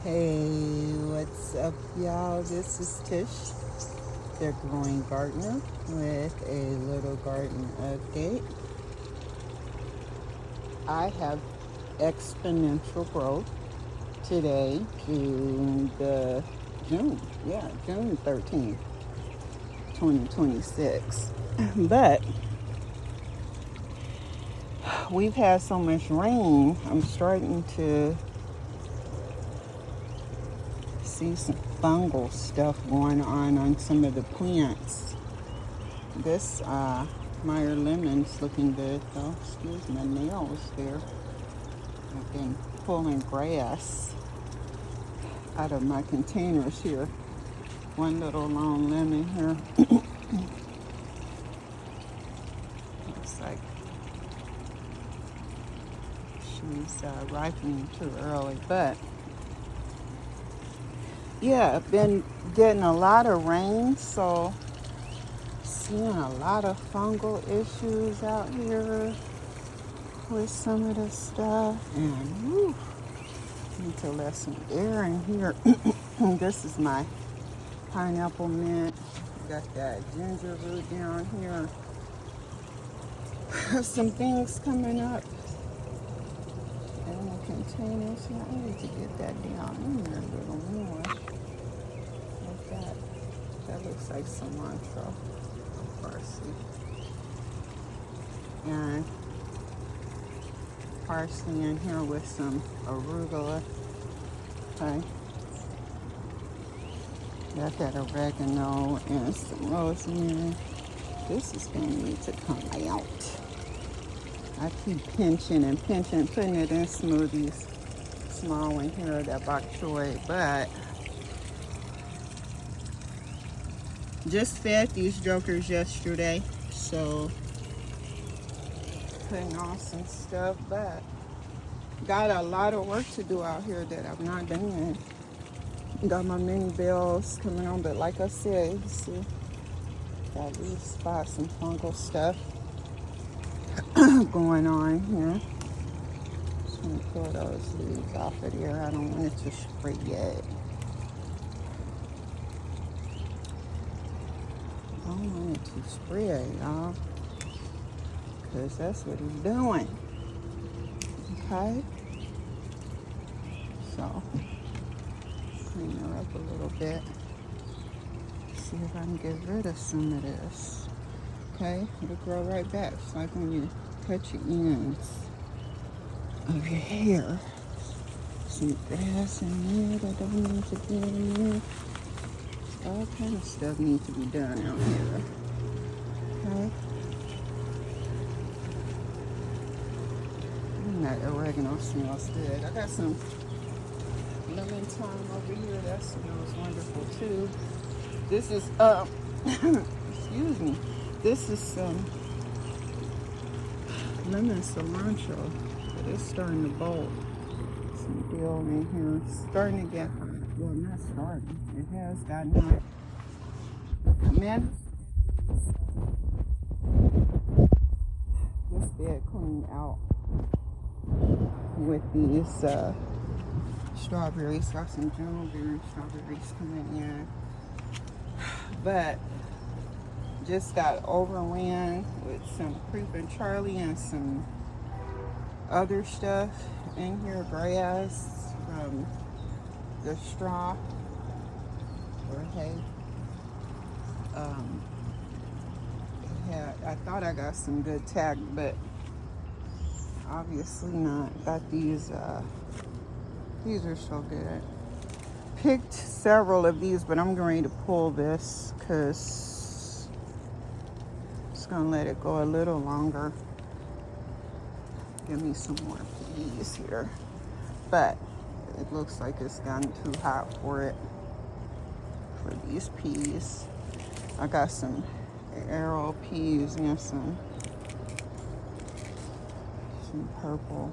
Hey, what's up, y'all? This is Tish, the growing gardener, with a little garden update. I have exponential growth today, June 13th, 2026. But we've had so much rain, I'm starting to see some fungal stuff going on some of the plants. This Meyer lemon's looking good though. Excuse my nails there. I've been pulling grass out of my containers here. One little long lemon here. Looks like she's ripening too early, but yeah, I've been getting a lot of rain, so seeing a lot of fungal issues out here with some of this stuff. And whew, need to let some air in here. This is my pineapple mint. Got that ginger root down here. Some things coming up in the containers. Yeah, I need to get that down in there a little more. Like that. That looks like cilantro. Parsley. And parsley in here with some arugula. Okay. Got that oregano and some rosemary. This is going to need to come out. I keep pinching and pinching, putting it in smoothies. Small one here, that bok choy, but just fed these jokers yesterday, so putting on some stuff, but got a lot of work to do out here that I've not done. Got my mini bells coming on, but like I said, you see, got these spots, some fungal stuff going on here. Just want to pull those leaves off of there. I don't want it to spray yet. I don't want it to spray, y'all, because that's what he's doing. Okay? So, clean her up a little bit. See if I can get rid of some of this. Okay? It'll grow right back. It's like when you cut your ends of your hair. Some grass in there that don't need to be in there. All kind of stuff needs to be done out here. Okay? And that oregano smells good. I got some lemon thyme over here. That smells wonderful too. This is excuse me. This is some lemon cilantro, but it's starting to bolt. Some dill in here. It's starting to get, well, not starting. It has gotten hot. Man, this bed cleaned out with these strawberries. Got some juniper strawberries coming in, but just got overran with some creeping Charlie and some other stuff in here, grass from the straw or hay. I thought I got some good tack, but obviously not. Got these are so good. Picked several of these, but I'm going to pull this because it's gonna let it go a little longer. Give me some more peas here, but it looks like it's gotten too hot for it, for these peas. I got some arrow peas and some purple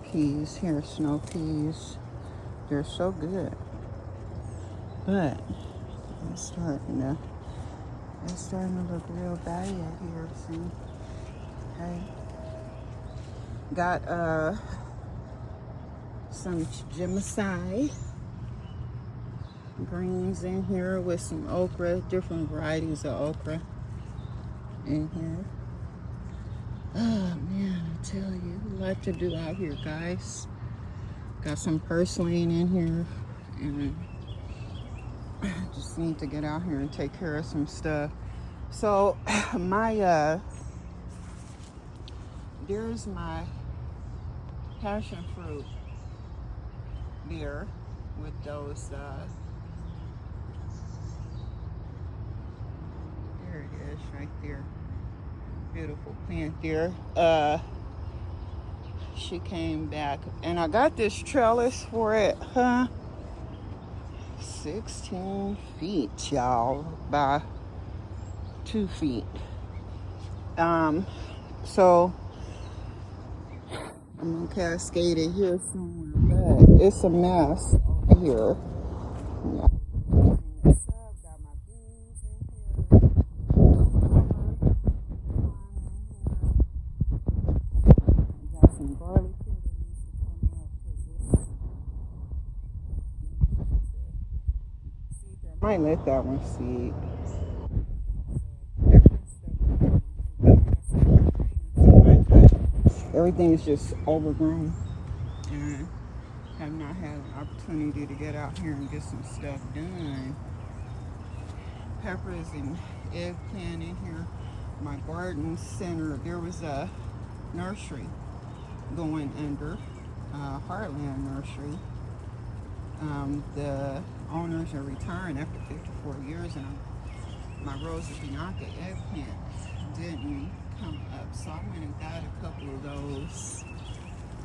peas here, snow peas. They're so good, but it's starting to look real bad here. See, okay. Got some gemicide greens in here with some okra, different varieties of okra in here. Oh man, I tell you, a lot to do out here, guys. Got some purslane in here, and I just need to get out here and take care of some stuff. So my there's my passion fruit there with those there it is right there, beautiful plant there. She came back and I got this trellis for it, 16 feet, y'all, by 2 feet. So I'm gonna cascade it here somewhere, but it's a mess over here. Yeah. Got my beans in here. Got some garlic here that needs to come up because this seed there. Might let that one seed. Everything is just overgrown, and have not had an opportunity to get out here and get some stuff done. Peppers and eggplant in here. My garden center, there was a nursery going under, Heartland Nursery. The owners are retiring after 54 years, and my Rosa Bianca eggplant didn't come up, so I went and got a couple of those,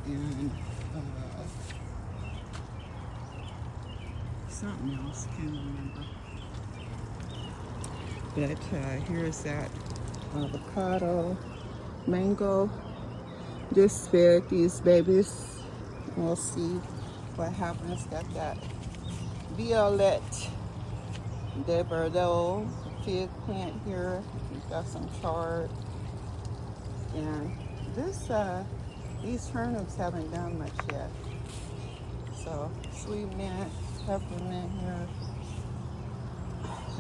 and something else, can't remember. But here's that avocado, mango. Just fed these babies. We'll see what happens. Got that Violette de Bordeaux fig plant here. We've got some chard. And these turnips haven't done much yet. So sweet mint, peppermint here,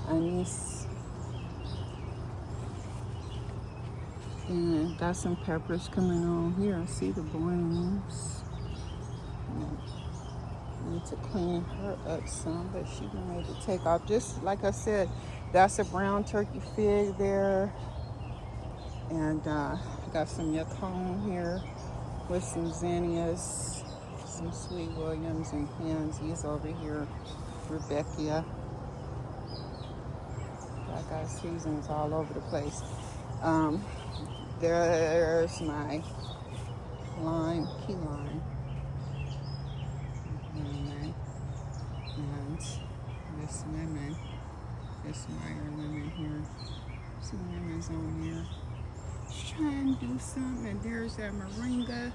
anise, and got some peppers coming on here. See the blooms. Need to clean her up some, but she's ready to take off. Just like I said, that's a brown turkey fig there. And got some yacon here with some zinnias, some sweet williams and pansies over here. Rebecca. I got seasons all over the place. There's my lime, key lime. And this lemon, this Meyer lemon here. Some lemons on there. Just trying to do something. And there's that moringa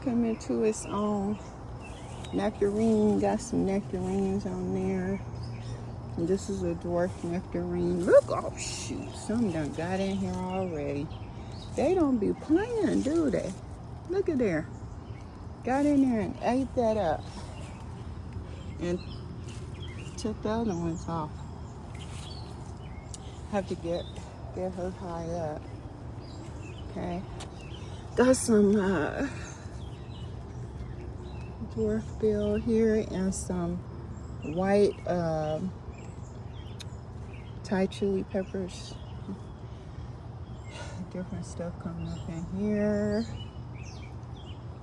coming to its own. Nectarine, got some nectarines on there. And this is a dwarf nectarine. Look, oh shoot, some done got in here already. They don't be playing, do they? Look at there. Got in there and ate that up. And took the other ones off. Have to get her high up. Okay. Got some dwarf bill here and some white Thai chili peppers. Different stuff coming up in here.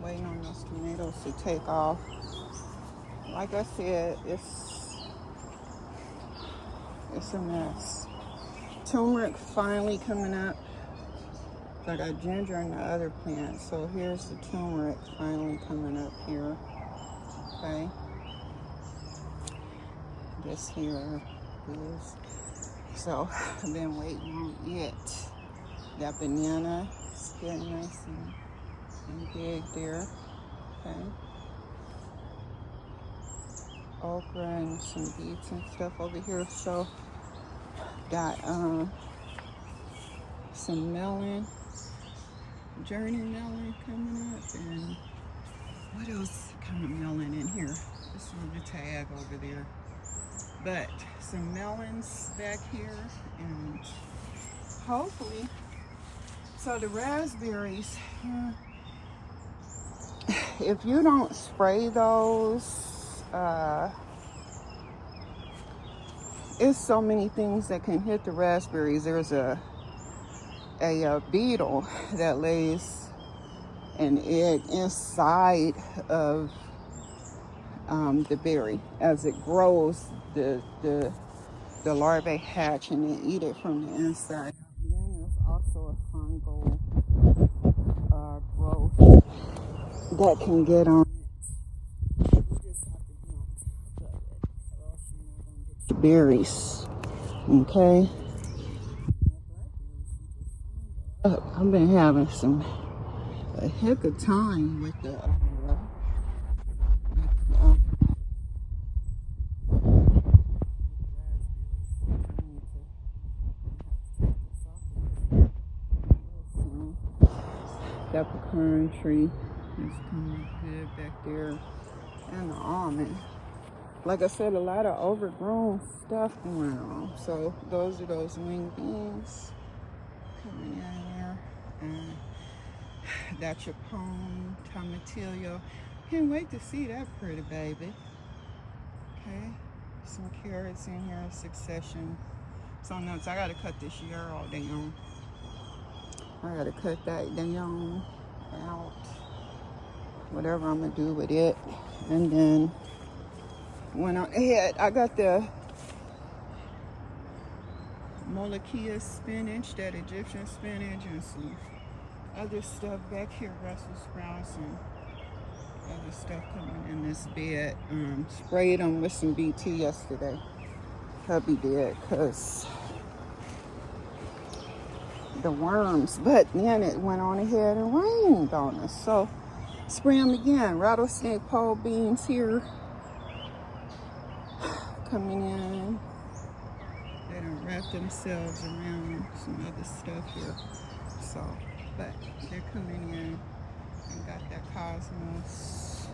Waiting on those tomatoes to take off. Like I said, it's a mess. Turmeric finally coming up. I got ginger in the other plant, so here's the turmeric finally coming up here. Okay. This here is. So I've been waiting on it. That banana is getting nice and big there. Okay. Okra and some beets and stuff over here. So got some melon, journey melon coming up, and what else kind of But some melons back here, and hopefully, so the raspberries, if you don't spray those, it's so many things that can hit the raspberries. There's a beetle that lays an egg inside of the berry. As it grows, the larvae hatch and they eat it from the inside. And then there's also a fungal growth that can get on it. You just have to be on top of it, or else you're not going to get your berries. Okay? I've been having a heck of time with the that pecan tree is coming good back there, and the almond. Like I said, a lot of overgrown stuff going on. So those are those winged beans coming in there, and that's your pone, tomatillo. Can't wait to see that pretty baby. Okay, some carrots in here, succession. So nuts. I gotta cut this yarrow down. I gotta cut that down out. Whatever I'm gonna do with it. And then went on ahead. I got the Molokhia spinach, that Egyptian spinach, and some other stuff back here, Brussels sprouts and other stuff coming in this bed. Sprayed them with some BT yesterday. Hubby did, because the worms, but then it went on ahead and rained on us. So spray them again. Rattlesnake pole beans here coming in. They done wrap themselves around some other stuff here. So, but they're coming in. I got that cosmos.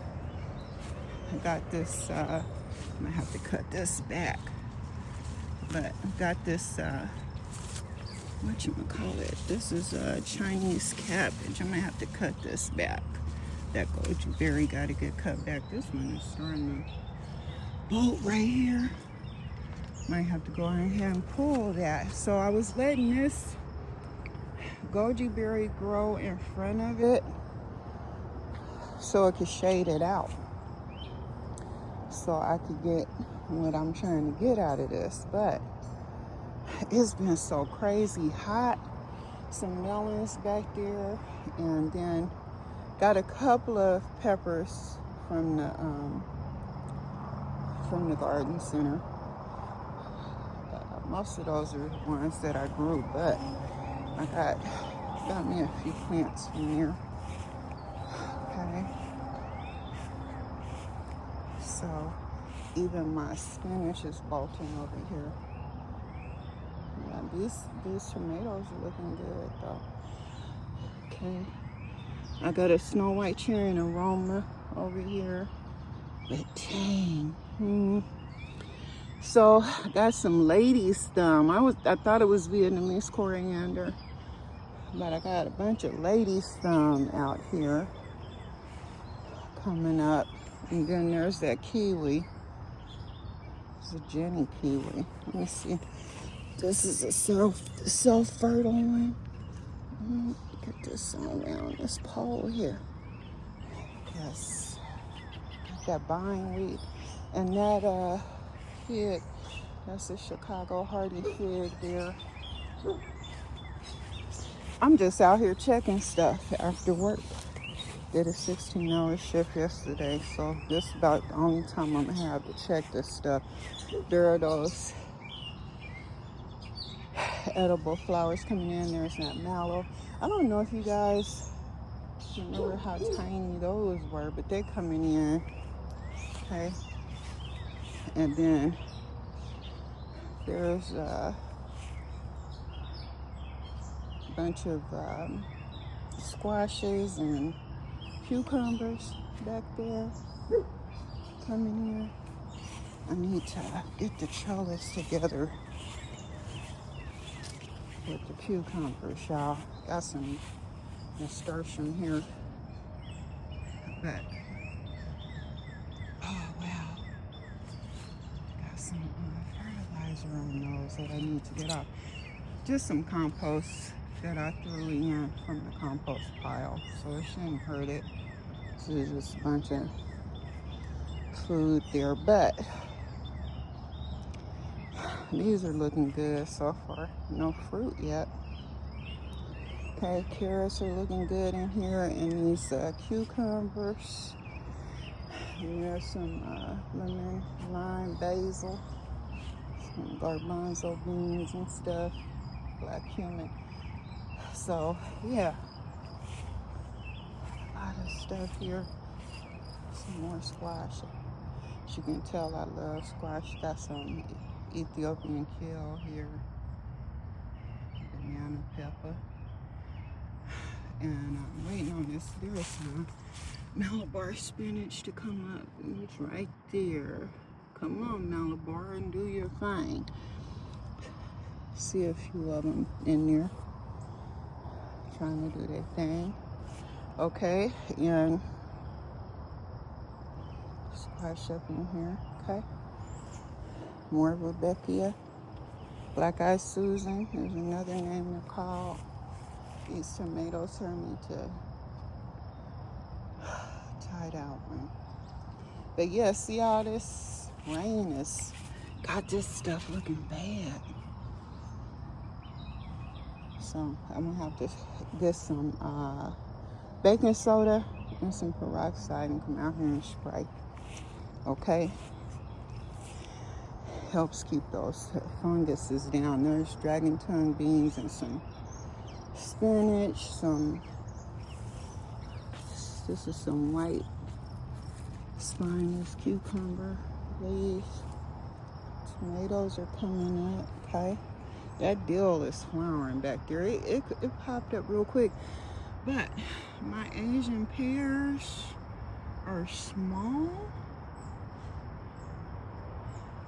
I got this, I'm gonna have to cut this back. But I got this, whatchamacallit, this is a Chinese cabbage. I'm gonna have to cut this back. That goji gotta get cut back. This one is starting to bolt right here. Might have to go ahead and pull that. So I was letting this goji berry grow in front of it so it could shade it out. So I could get what I'm trying to get out of this. But it's been so crazy hot. Some melons back there, and then got a couple of peppers from the garden center. Most of those are ones that I grew, but I got me a few plants from there. Okay. So even my spinach is bolting over here. Yeah, these tomatoes are looking good though. Okay. I got a snow white cherry and aroma over here. But dang. So I got some lady's thumb. I thought it was Vietnamese coriander, but I got a bunch of lady's thumb out here coming up. And then there's that kiwi. It's a Jenny kiwi. Let me see. This is a self-fertile one. Get this on around this pole here. Yes. That bindweed. And that fig, that's a Chicago hardy fig there. I'm just out here checking stuff after work. Did a 16-hour shift yesterday, so this is about the only time I'm gonna have to check this stuff. There are those edible flowers coming in. There's that mallow. I don't know if you guys remember how tiny those were, but they're coming in. Okay. And then there's a bunch of squashes and cucumbers back there coming in. I need to get the trellis together with the cucumbers, y'all. Got some nasturtium here, but oh wow, got some fertilizer on those that I need to get off. Just some compost that I threw in from the compost pile, so it shouldn't hurt it. So there's just a bunch of food there, but these are looking good so far. No fruit yet. Okay, carrots are looking good in here, and these cucumbers. And there's some lemon, lime, basil, some garbanzo beans and stuff, black cumin. So yeah, a lot of stuff here. Some more squash. As you can tell, I love squash. Got some Ethiopian kale here, banana pepper. And I'm waiting on this. There's some Malabar spinach to come up. It's right there. Come on, Malabar, and do your thing. See a few of them in there trying to do their thing. Okay, and squash up in here. Okay, more Rebecca, Black Eyed Susan. There's another name they're called. These tomatoes turn into tied out one. But yeah, see all this rain has got this stuff looking bad. So I'm gonna have to get some baking soda and some peroxide and come out here and spray. Okay? Helps keep those funguses down. There's dragon tongue beans and some spinach, this is some white spineless cucumber leaves. Tomatoes are coming up, okay? That dill is flowering back there. It popped up real quick. But my Asian pears are small.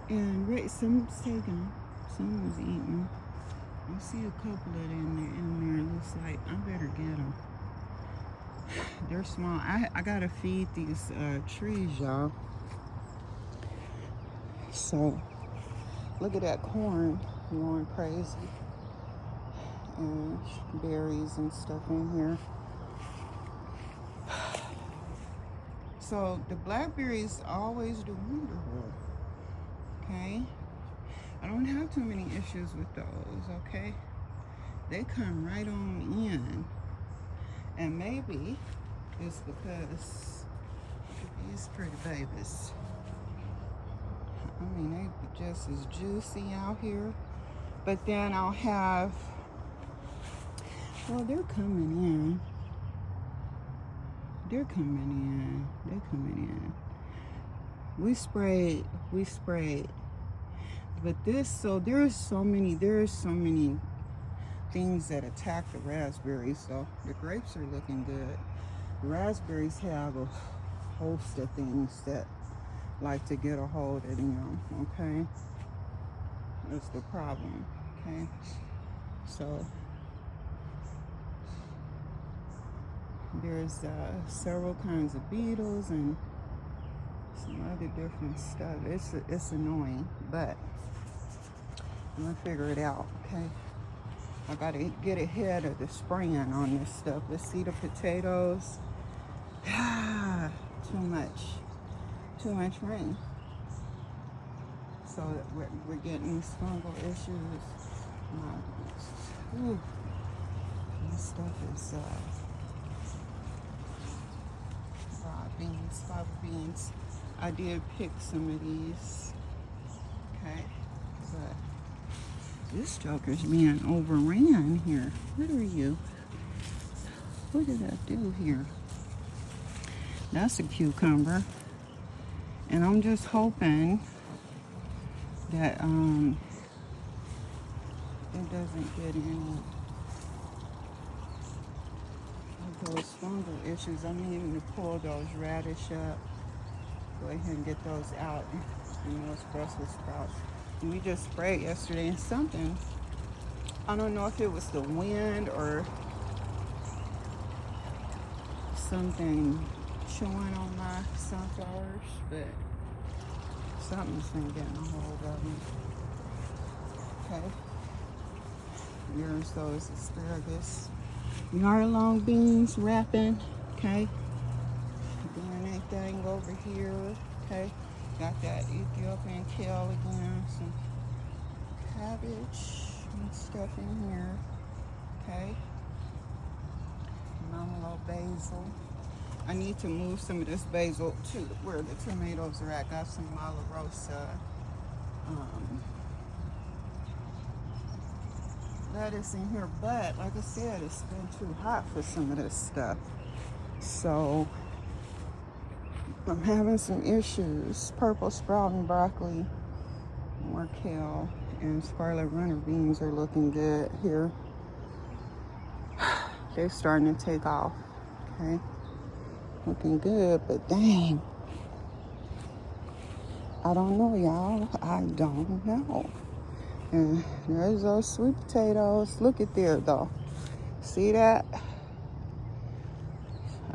And someone's taking, someone's eating. I see a couple of them in there. It looks like I better get them. They're small. I gotta feed these trees, y'all. So look at that corn going crazy, and berries and stuff in here. So the blackberries always do wonderful. Okay, I don't have too many issues with those. Okay, they come right on in, and maybe it's because these pretty babies, I mean, they just as juicy out here. But then I'll have, well, they're coming in. They're coming in. They're coming in. We sprayed. But there's so many things that attack the raspberries. So the grapes are looking good. The raspberries have a host of things that like to get a hold of them, okay? That's the problem, okay? So there's several kinds of beetles and some other different stuff. It's annoying, but I'm gonna figure it out, okay? I gotta get ahead of the spraying on this stuff. Let's see the potatoes. Too much rain. So we're getting these fungal issues. This stuff is fava beans. I did pick some of these. Okay, but this joker's being overran here. What are you? What did I do here? That's a cucumber. And I'm just hoping that it doesn't get any of those fungal issues. I'm needing to pull those radish up. Go ahead and get those out. and those Brussels sprouts. And we just sprayed yesterday, and something, I don't know if it was the wind or something chewing on my sunflowers, but something's been getting a hold of them. Okay. Here's those asparagus. Yard long beans wrapping. Okay. Doing anything over here. Okay. Got that Ethiopian kale again. Some cabbage and stuff in here. Okay. And a little basil. I need to move some of this basil to where the tomatoes are at. Got some Malarosa lettuce in here, but like I said, it's been too hot for some of this stuff. So I'm having some issues. Purple sprouting broccoli, more kale, and scarlet runner beans are looking good here. They're starting to take off. Okay. Looking good, but dang. I don't know, y'all. I don't know. And there's those sweet potatoes. Look at there, though. See that?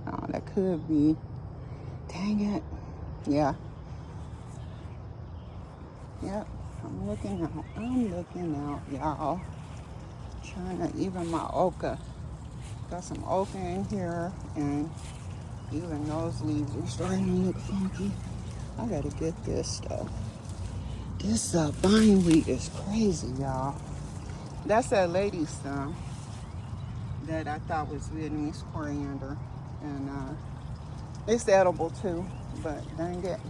Oh, that could be. Dang it. Yeah. Yep. I'm looking out, y'all. Trying to even my okra. Got some okra in here, and even those leaves are starting to look funky. I gotta get this stuff. This vine wheat is crazy, y'all. That's that lady's stem that I thought was Vietnamese coriander. And it's edible too, but dang it,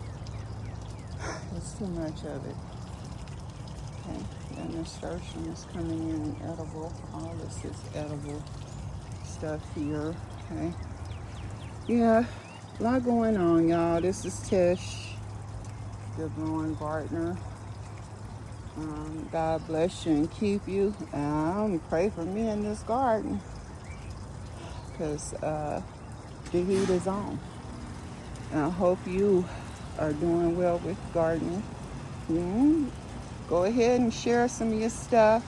it's too much of it. Okay, then nasturtium is coming in edible. All this is edible stuff here, okay? Yeah, a lot going on, y'all. This is Tish, the growing gardener. God bless you and keep you. Pray for me in this garden, because the heat is on. And I hope you are doing well with gardening. Go ahead and share some of your stuff.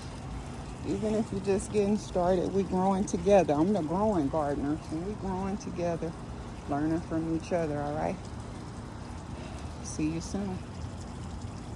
Even if you're just getting started, we're growing together. I'm the growing gardener, and we're growing together, learning from each other, all right? See you soon.